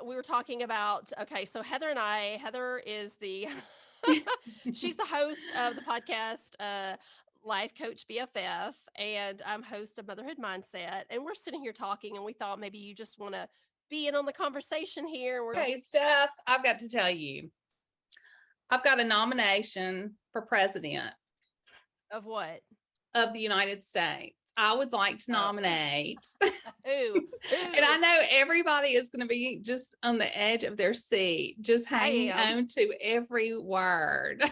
we were talking about, okay, so Heather is she's the host of the podcast, Life Coach BFF, and I'm host of Motherhood Mindset. And we're sitting here talking, and we thought maybe you just want to be in on the conversation here. Okay, Steph, I've got to tell you, I've got a nomination for president Of what? of the United States. I would like to Oh. nominate. Ooh, And I know everybody is going to be just on the edge of their seat, just hanging on to every word.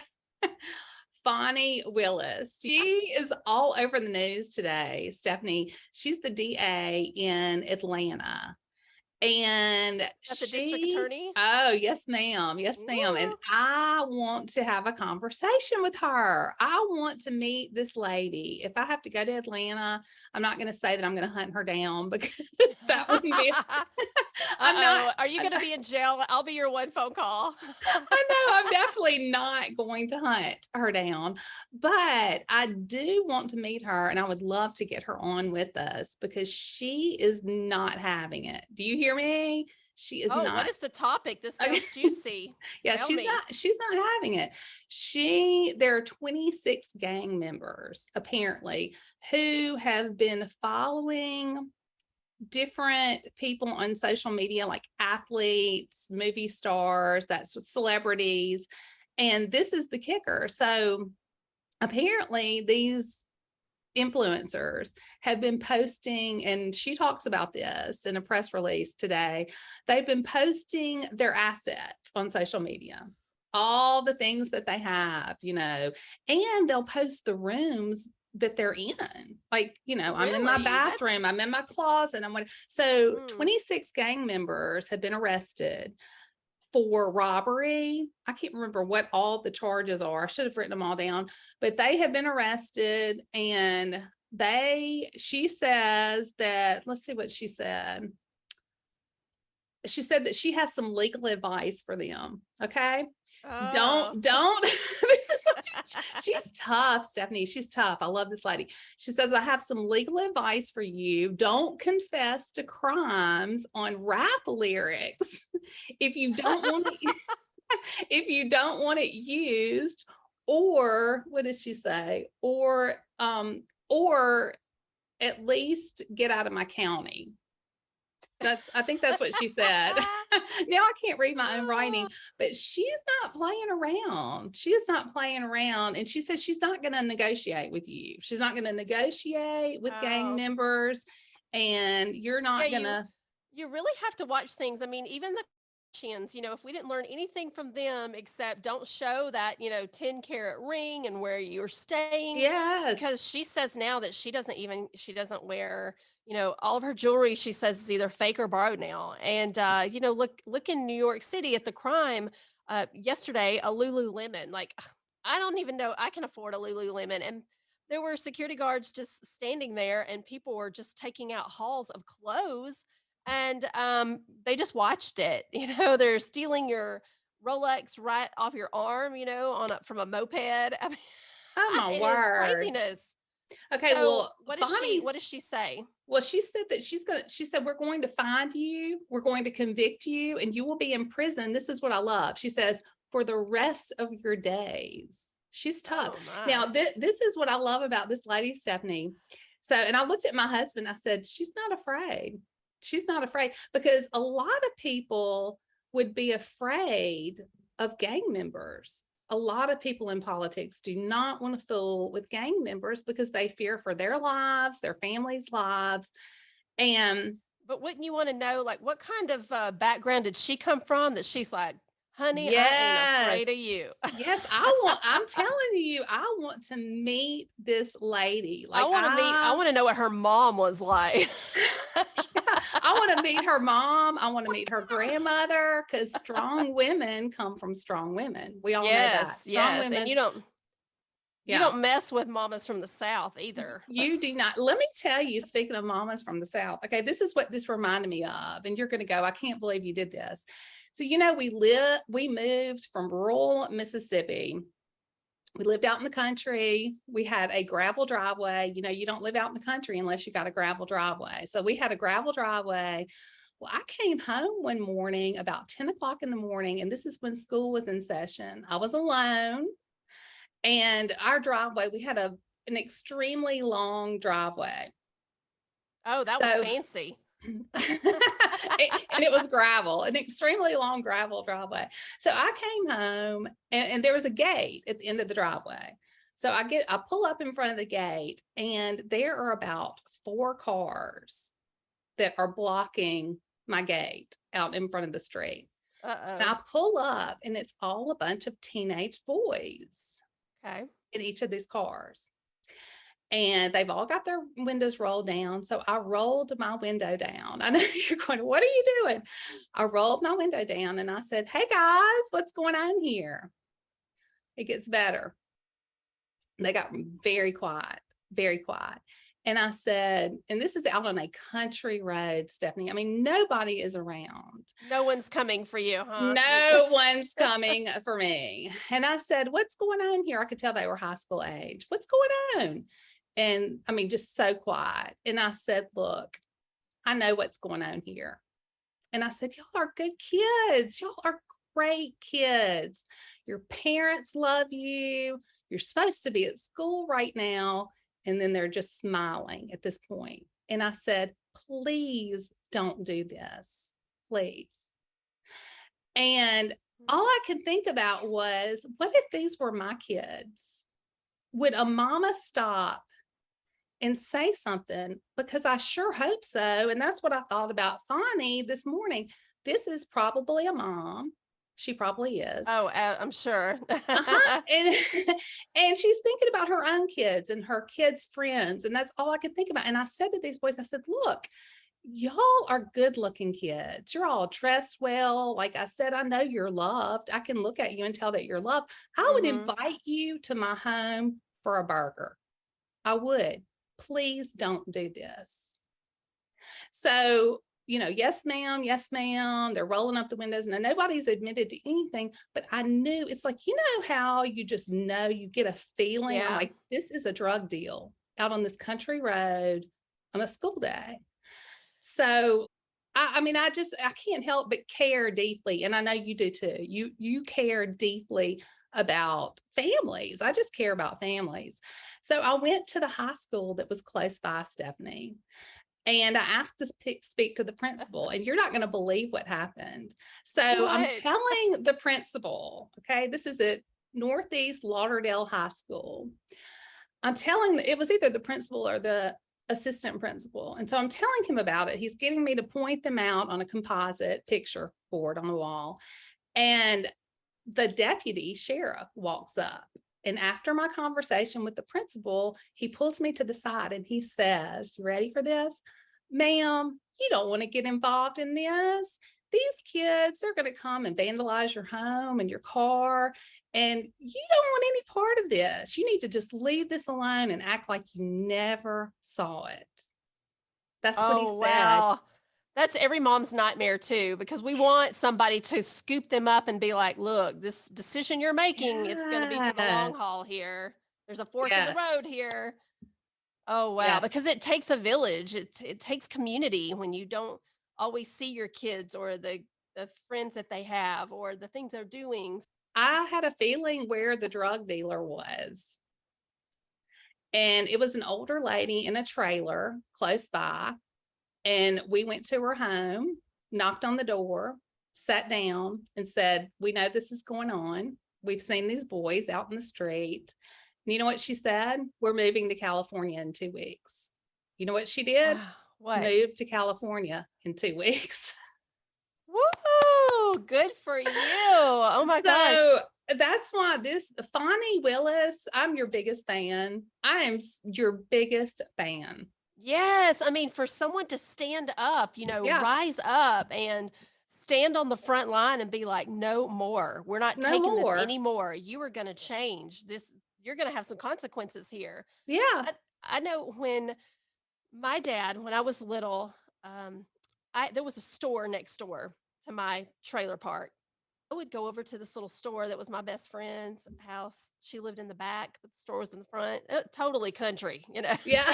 Fani Willis. She is all over the news today, Stephanie. She's the DA in Atlanta. And That's the district attorney? Oh, yes, ma'am. Yes, ma'am. And I want to have a conversation with her. I want to meet this lady. If I have to go to Atlanta, I'm not going to say that I'm going to hunt her down because that wouldn't be. Are you going to be in jail? I'll be your one phone call. I know I'm definitely not going to hunt her down, but I do want to meet her and I would love to get her on with us because she is not having it. Do you hear me? She is not. What is the topic? This sounds juicy. Yeah, she's not having it. There are 26 gang members apparently who have been following different people on social media, like athletes, movie stars, that's celebrities. And this is the kicker. So apparently these influencers have been posting, and she talks about this in a press release today. They've been posting their assets on social media, all the things that they have, and they'll post the rooms that they're in. Like, I'm in my bathroom, I'm in my closet. 26 gang members have been arrested for robbery. I can't remember what all the charges are. I should have written them all down, but they have been arrested. And she says that, let's see what she said. She said that she has some legal advice for them. Okay. Don't she's tough, Stephanie. She's tough. I love this lady. She says, I have some legal advice for you. Don't confess to crimes on rap lyrics if you don't want it used, or what did she say? Or at least get out of my county. I think that's what she said. Now I can't read my own writing, but she's not playing around. She is not playing around. And she says she's not going to negotiate with you. She's not going to negotiate with gang members. And you're not going to. You really have to watch things. I mean, even the Kardashians, if we didn't learn anything from them except don't show that, 10-carat ring and where you're staying. Yes. Because she says now that she doesn't wear, all of her jewelry, she says, is either fake or borrowed now. And, look in New York City at the crime yesterday, a Lululemon, like, I don't even know I can afford a Lululemon. And there were security guards just standing there and people were just taking out hauls of clothes. And they just watched it. They're stealing your Rolex right off your arm, from a moped. I mean, oh my word, craziness. Okay, so, what does she say? Well, she said that she said, we're going to find you, we're going to convict you, and you will be in prison. This is what I love. She says, for the rest of your days. She's tough. Now, this is what I love about this lady, Stephanie. So, and I looked at my husband, I said, she's not afraid. She's not afraid, because a lot of people would be afraid of gang members. A lot of people in politics do not want to fool with gang members because they fear for their lives, their families' lives. But wouldn't you want to know, like, what kind of background did she come from that she's like, honey, yes. I ain't afraid of you. Yes, I'm telling you, I want to meet this lady. Like, I want to know what her mom was like. I want to meet her mom. I want to meet her grandmother, because strong women come from strong women. We all know that. Strong women. And you don't mess with mamas from the South either. You do not. Let me tell you, speaking of mamas from the South, okay, this is what this reminded me of. And you're going to go, I can't believe you did this. So, we moved from rural Mississippi. We lived out in the country. We had a gravel driveway. You don't live out in the country unless you got a gravel driveway. So we had a gravel driveway. Well, I came home one morning about 10 o'clock in the morning, and this is when school was in session. I was alone, and our driveway, we had an extremely long driveway. Oh, that was So, fancy. and it was gravel, an extremely long gravel driveway. So I came home, and there was a gate at the end of the driveway. So I pull up in front of the gate, and there are about 4 cars that are blocking my gate out in front of the street. And Uh-oh. I pull up, and it's all a bunch of teenage boys Okay. in each of these cars. And they've all got their windows rolled down. So I rolled my window down. I know you're going, what are you doing? I rolled my window down and I said, hey guys, what's going on here? It gets better. They got very quiet, very quiet. And I said, and this is out on a country road, Stephanie. I mean, nobody is around. No one's coming for you, huh? No one's coming for me. And I said, what's going on here? I could tell they were high school age. What's going on? And I mean, just so quiet. And I said, look, I know what's going on here. And I said, y'all are good kids. Y'all are great kids. Your parents love you. You're supposed to be at school right now. And then they're just smiling at this point. And I said, please don't do this. Please. And all I could think about was, what if these were my kids? Would a mama stop and say something? Because I sure hope so. And that's what I thought about Fani this morning. This is probably a mom. She probably is. Oh, I'm sure. And, and she's thinking about her own kids and her kids' friends. And that's all I could think about. And I said to these boys, I said, look, y'all are good looking kids. You're all dressed well. Like I said, I know you're loved. I can look at you and tell that you're loved. I would invite you to my home for a burger. I would. Please don't do this. So, yes, ma'am. Yes, ma'am. They're rolling up the windows. Now, nobody's admitted to anything, but I knew, it's like, how you just know, you get a feeling. Yeah. I'm like, this is a drug deal out on this country road on a school day. So, I mean, I can't help but care deeply. And I know you do too. You care deeply about families. I just care about families. So I went to the high school that was close by, Stephanie, and I asked to speak to the principal, and you're not going to believe what happened. So I'm What? telling the principal, okay, this is at Northeast Lauderdale High School. I'm telling, it was either the principal or the assistant principal. And so I'm telling him about it. He's getting me to point them out on a composite picture board on the wall. And the deputy sheriff walks up. And after my conversation with the principal, he pulls me to the side and he says, you ready for this? Ma'am, you don't want to get involved in this. These kids, they're going to come and vandalize your home and your car. And you don't want any part of this. You need to just leave this alone and act like you never saw it. That's what he said. Wow. That's every mom's nightmare too, because we want somebody to scoop them up and be like, look, this decision you're making, it's going to be for the long haul here. There's a fork in the road here. Oh, wow. Yes. Because it takes a village. It takes community when you don't always see your kids or the friends that they have or the things they're doing. I had a feeling where the drug dealer was. And it was an older lady in a trailer close by. And we went to her home, knocked on the door, sat down and said, we know this is going on. We've seen these boys out in the street. And you know what she said? We're moving to California in 2 weeks. You know what she did? Wow. What? Moved to California in 2 weeks. Woo! Good for you. Oh my gosh. So that's why this Fani Willis, I'm your biggest fan. I am your biggest fan. Yes. I mean, for someone to stand up, Yeah. rise up and stand on the front line and be like, no more. We're not No taking more. this anymore. You are going to change this. You're going to have some consequences here. Yeah. I know when my dad, when I was little, there was a store next door to my trailer park. I would go over to this little store that was my best friend's house. She lived in the back, but the store was in the front. Totally country. Yeah.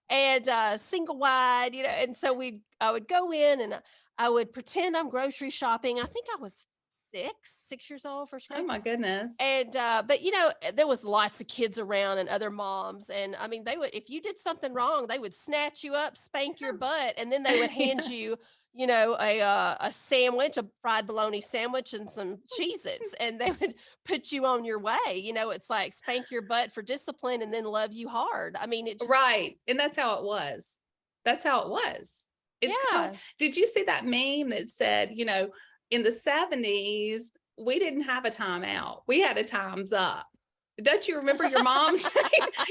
and single wide, and so I would go in and I would pretend I'm grocery shopping. I think I was 6 years old, first Oh grade. my goodness. And, but there was lots of kids around and other moms. And I mean, they would, if you did something wrong, they would snatch you up, spank your butt, and then they would hand Yeah. you, a sandwich, a fried bologna sandwich and some Cheez-Its, and they would put you on your way. It's like spank your butt for discipline and then love you hard. I mean, it just, Right. And that's how it was. That's how it was. It's called, yeah. did you see that meme that said, in the 70s, we didn't have a timeout. We had a time's up. Don't you remember your mom saying,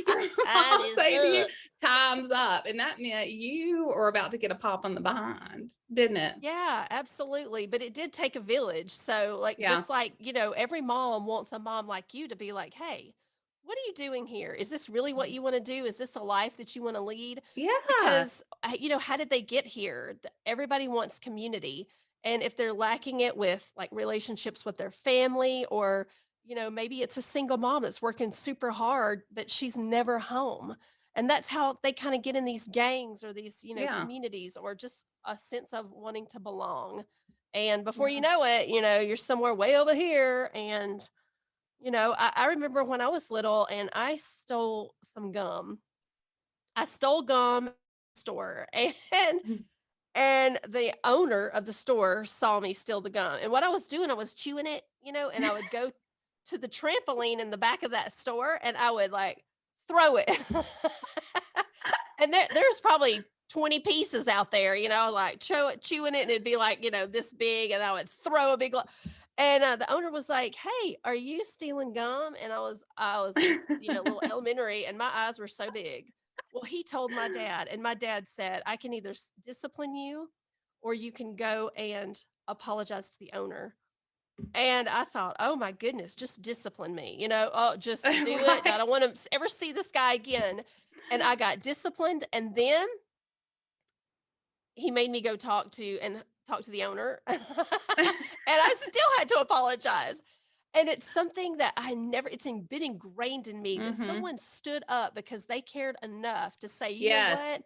your Time mom is saying to you, up. time's up? And that meant you were about to get a pop on the behind, didn't it? Yeah, absolutely. But it did take a village. So, like, Yeah. just like, every mom wants a mom like you to be like, hey, what are you doing here? Is this really what you want to do? Is this the life that you want to lead? Yeah. Because, how did they get here? Everybody wants community. And if they're lacking it with like relationships with their family, or, maybe it's a single mom that's working super hard, but she's never home. And that's how they kind of get in these gangs or these, Yeah. communities, or just a sense of wanting to belong. And before you Yeah. know it, you're somewhere way over here. And, I remember when I was little and I stole some gum. I stole gum at the store, and the owner of the store saw me steal the gum. And what I was doing, I was chewing it, and I would go to the trampoline in the back of that store and I would like throw it. And there's probably 20 pieces out there, like chewing it, and it'd be like, this big, and I would throw a big and the owner was like, "Hey, are you stealing gum?" And I was just, little elementary, and my eyes were so big. Well, he told my dad, and my dad said, "I can either discipline you, or you can go and apologize to the owner." And I thought, "Oh my goodness, just discipline me, oh, just do it. I Right. don't want to ever see this guy again." And I got disciplined, and then he made me go talk to the owner. And I still had to apologize. And it's something that been ingrained in me, that Hmm. someone stood up because they cared enough to say, "You know what? Yes.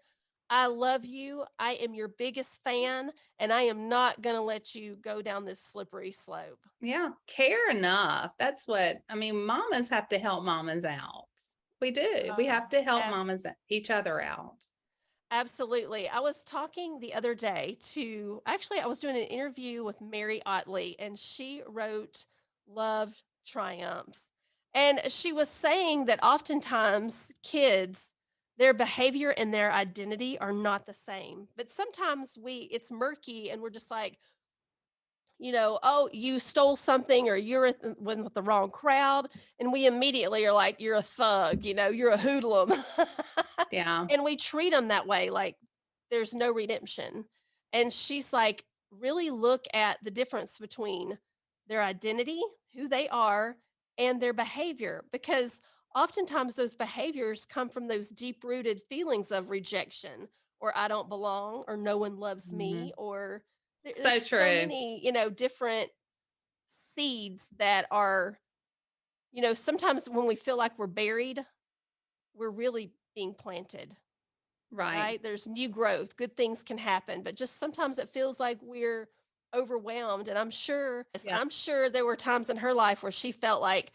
I love you. I am your biggest fan, and I am not going to let you go down this slippery slope." Yeah, care enough. That's what I mean. Mamas have to help mamas out. We do. We have Oh, to help mamas each other out. absolutely. I was talking the other day I was doing an interview with Mary Otley, and she wrote Love Triumphs. And she was saying that oftentimes kids, their behavior and their identity are not the same. But sometimes it's murky, and we're just like, "Oh, you stole something, or you're with the wrong crowd." And we immediately are like, "You're a thug, you're a hoodlum." Yeah. And we treat them that way, like there's no redemption. And she's like, really look at the difference between their identity, who they are, and their behavior, because oftentimes those behaviors come from those deep rooted feelings of rejection, or I don't belong, or no one loves Hmm. me, or there's So so true. many, different seeds that are, sometimes when we feel like we're buried, we're really being planted. Right. Right? There's new growth, good things can happen, but just sometimes it feels like we're overwhelmed. And I'm Yes. sure there were times in her life where she felt like,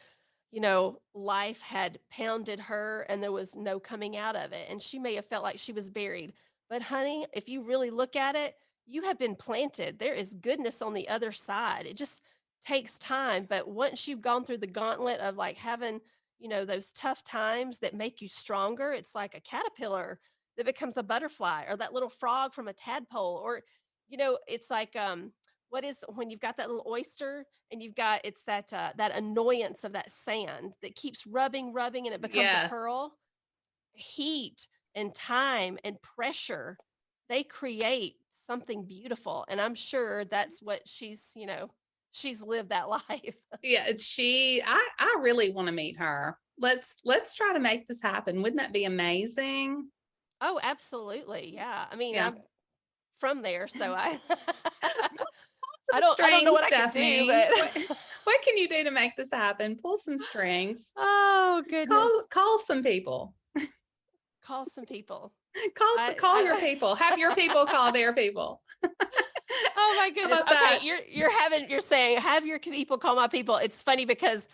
life had pounded her and there was no coming out of it. And she may have felt like she was buried. But honey, if you really look at it, you have been planted. There is goodness on the other side. It just takes time. But once you've gone through the gauntlet of like having, those tough times that make you stronger, it's like a caterpillar that becomes a butterfly, or that little frog from a tadpole, or it's like what is when you've got that little oyster, and it's that annoyance of that sand that keeps rubbing, and it becomes a Yes. pearl. Heat and time and pressure, they create something beautiful, and I'm sure that's what she's lived that life. Yeah. I really want to meet her. Let's try to make this happen. Wouldn't that be amazing? Oh, absolutely, yeah. I mean, Yeah. I'm from there, so I Some I don't know strings, what I could do, Stephanie. but What can you do to make this happen? Pull some strings. oh, goodness. Call some people. Call some people. Call your I people. Have your people call their people. Oh my How goodness. about Okay, that? you're saying have your people call my people. It's funny because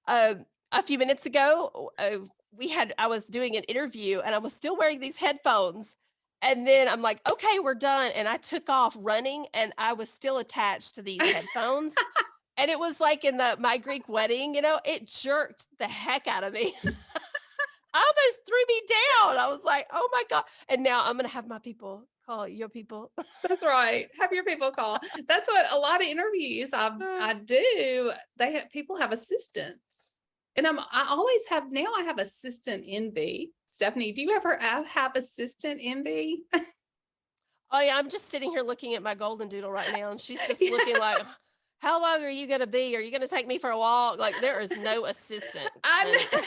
uh, a few minutes ago I was doing an interview and I was still wearing these headphones. And then I'm like, okay, we're done. And I took off running and I was still attached to these headphones. And it was like in the my Greek wedding, it jerked the heck out of me. Almost threw me down. I was like, "Oh my god." And now I'm gonna have my people call your people. That's right. Have your people call. That's what a lot of interviews I do. People have assistants. And I always have now I have assistant envy. Stephanie, do you ever have assistant envy? Oh, yeah, I'm just sitting here looking at my golden doodle right now, and she's just Yeah. looking like, "How long are you gonna be? Are you gonna take me for a walk?" Like, there is no assistant, I honey. know.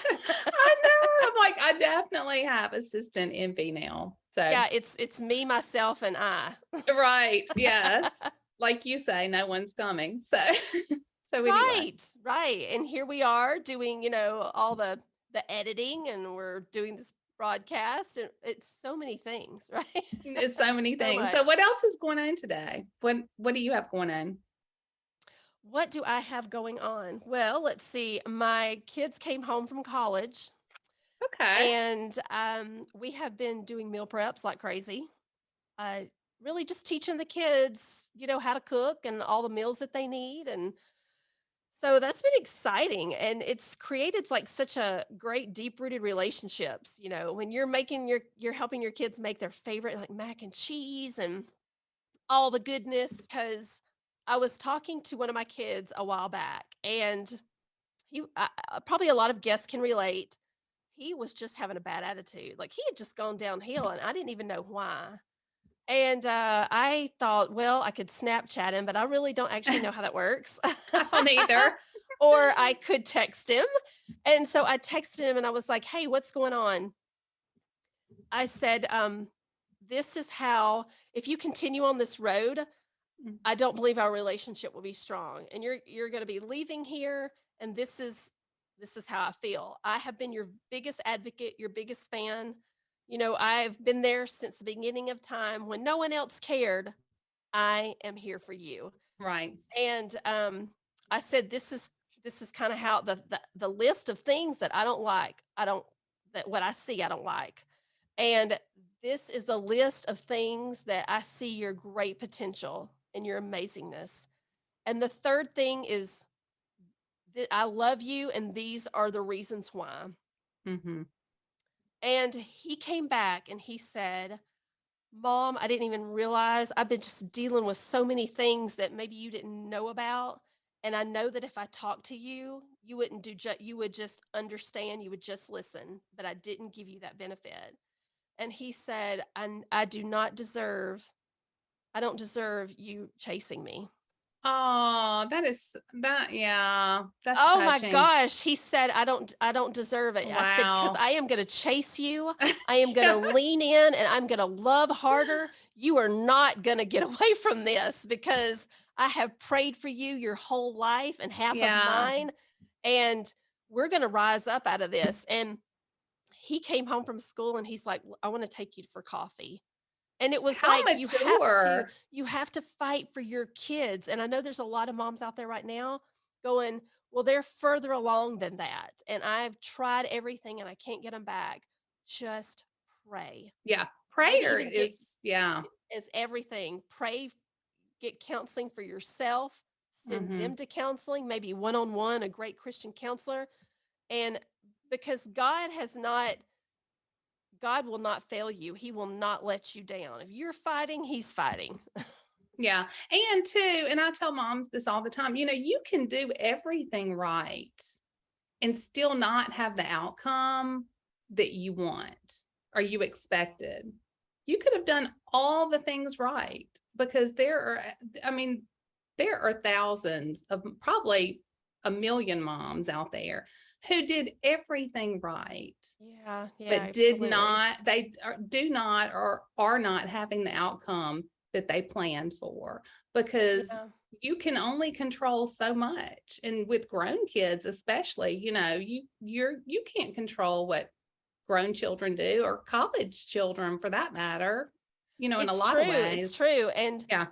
I know. I'm like, I definitely have assistant envy now. So Yeah, it's me, myself, and I. right. Yes. Like you say, no one's coming. So so anyway. Right, right, and here we are doing, all the editing, and we're doing this broadcast, and it's so many things, right? It's so many So things. So much. what else is going on today? What do you have going on? What do I have going on? Well, let's see. My kids came home from college, Okay. and we have been doing meal preps like crazy. Uh, really just teaching the kids, how to cook and all the meals that they need. And so that's been exciting. And it's created like such a great deep rooted relationships. When you're helping your kids make their favorite like mac and cheese and all the goodness. Because I was talking to one of my kids a while back, and probably a lot of guests can relate. He was just having a bad attitude. Like he had just gone downhill, and I didn't even know why. And I thought, well, I could Snapchat him, but I really don't actually know how that works. I don't either. Or I could text him. And so I texted him and I was like, hey, what's going on? I said, this is how, if you continue on this road, I don't believe our relationship will be strong. And you're going to be leaving here, and this is how I feel. I have been your biggest advocate, your biggest fan. I've been there since the beginning of time when no one else cared. I am here for you. Right. And I said this is kind of how the list of things that I don't like. I don't that what I see I don't like. And this is the list of things that I see your great potential and your amazingness. And the third thing is that I love you, and these are the reasons why. Hmm. And he came back and he said, Mom, I didn't even realize I've been just dealing with so many things that maybe you didn't know about. And I know that if I talked to you, you wouldn't you would just understand, you would just listen, but I didn't give you that benefit. And he said, I do not deserve, I don't deserve you chasing me. Oh, that is that. Yeah, that's Oh my touching. gosh, he said, I don't deserve it. I said, "'Cause Wow. I am gonna chase you. I am Yeah. gonna lean in and I'm gonna love harder. You are not gonna get away from this because I have prayed for you your whole life and half of Yeah. mine, and we're gonna rise up out of this." And he came home from school and he's like, "I wanna take you for coffee." And it was How like, mature. you have to fight for your kids. And I know there's a lot of moms out there right now going, well, they're further along than that. And I've tried everything and I can't get them back. Just pray. Yeah. Maybe Prayer even get is, yeah. is everything. Pray, get counseling for yourself, send Hmm. them to counseling, maybe one-on-one, a great Christian counselor. And because God will not fail you. He will not let you down. If you're fighting, he's fighting. Yeah. And too, and I tell moms this all the time, you can do everything right and still not have the outcome that you want or you expected. You could have done all the things right because I mean, there are thousands of probably a million moms out there who did everything right, Yeah, yeah, but absolutely. do not or are not having the outcome that they planned for because Yeah. you can only control so much. And with grown kids, especially, you can't control what grown children do, or college children for that matter, in a It's lot true. of It's ways. true. And Yeah.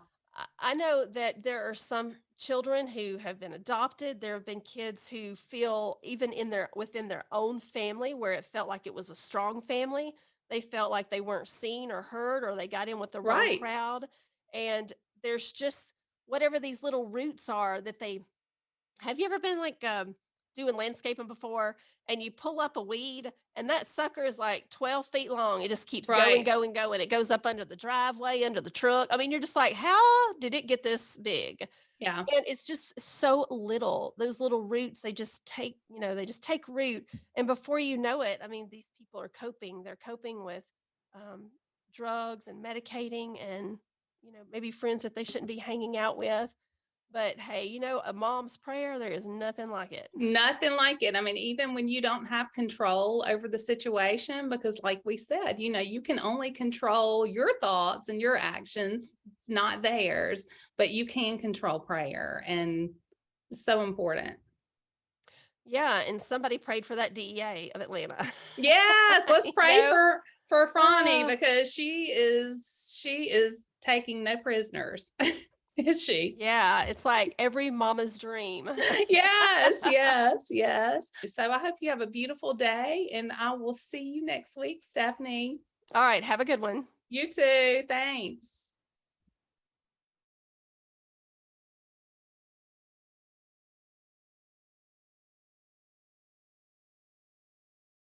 I know that there are some children who have been adopted. There have been kids who feel even within their own family where it felt like it was a strong family. They felt like they weren't seen or heard, or they got in with the wrong Right. crowd. And there's just whatever these little roots are that they have. You ever been like doing landscaping before, and you pull up a weed and that sucker is like 12 feet long? It just keeps going, Right. going, going. It goes up under the driveway, under the truck. I mean, you're just like, how did it get this big? Yeah. And it's just so little. Those little roots, they just take root. And before you know it, I mean, these people are coping. They're coping with um, drugs and medicating, and maybe friends that they shouldn't be hanging out with. But hey, a mom's prayer, there is nothing like it. Nothing like it. I mean, even when you don't have control over the situation, because like we said, you can only control your thoughts and your actions, not theirs, but you can control prayer. And it's so important. Yeah, and somebody prayed for that DEA of Atlanta. Yes, let's You pray know? for Fani, Uh, because she is taking no prisoners. Is she? yeah, it's like every mama's dream. Yes, yes, yes. So I hope you have a beautiful day, and I will see you next week, Stephanie. All right, have a good one. You too. Thanks.